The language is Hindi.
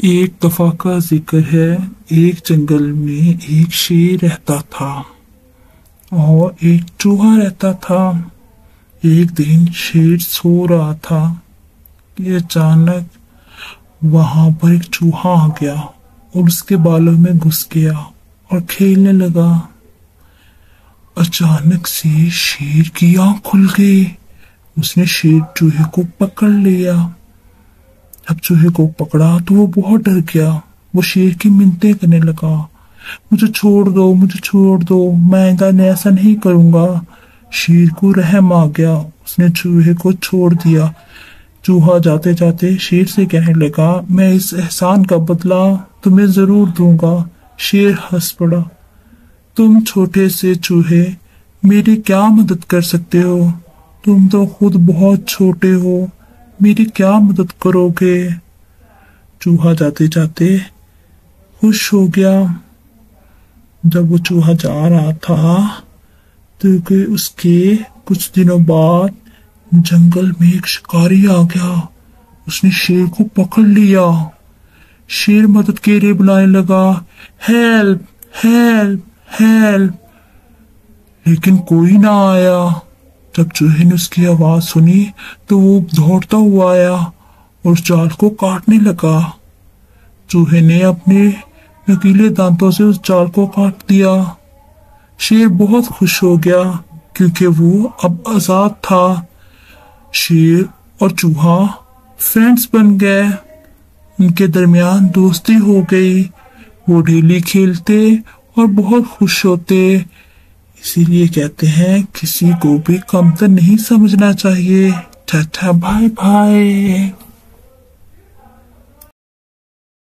एक दफा का जिक्र है। एक जंगल में एक शेर रहता था और एक चूहा रहता था। एक दिन शेर सो रहा था कि अचानक वहां पर एक चूहा आ गया और उसके बालों में घुस गया और खेलने लगा। अचानक से शेर की आंख खुल गई। उसने शेर चूहे को पकड़ लिया। जब चूहे को पकड़ा तो वो बहुत डर गया। वो शेर की मिन्नतें करने लगा, मुझे छोड़ दो, मुझे छोड़ दो, मैं ऐसा नहीं करूंगा। शेर को रहम आ गया, उसने चूहे को छोड़ दिया। चूहा जाते जाते शेर से कहने लगा, मैं इस एहसान का बदला तुम्हें जरूर दूंगा। शेर हंस पड़ा, तुम छोटे से चूहे मेरी क्या मदद कर सकते हो? तुम तो खुद बहुत छोटे हो, मेरी क्या मदद करोगे? चूहा जाते जाते खुश हो गया। जब वो चूहा जा रहा था तो उसके कुछ दिनों बाद जंगल में एक शिकारी आ गया। उसने शेर को पकड़ लिया। शेर मदद के लिए बुलाने लगा, हेल्प हेल्प हेल्प, लेकिन कोई ना आया। जब चूहे ने उसकी आवाज सुनी तो वो दौड़ता हुआ आया और उस जाल को काटने लगा। चूहे ने अपने नुकीले दांतों से उस जाल को काट दिया। शेर बहुत खुश हो गया क्योंकि वो अब आजाद था। शेर और चूहा फ्रेंड्स बन गए। उनके दरमियान दोस्ती हो गई। वो डेली खेलते और बहुत खुश होते। इसीलिए कहते हैं किसी को भी कमतर नहीं समझना चाहिए। Tata bye bye.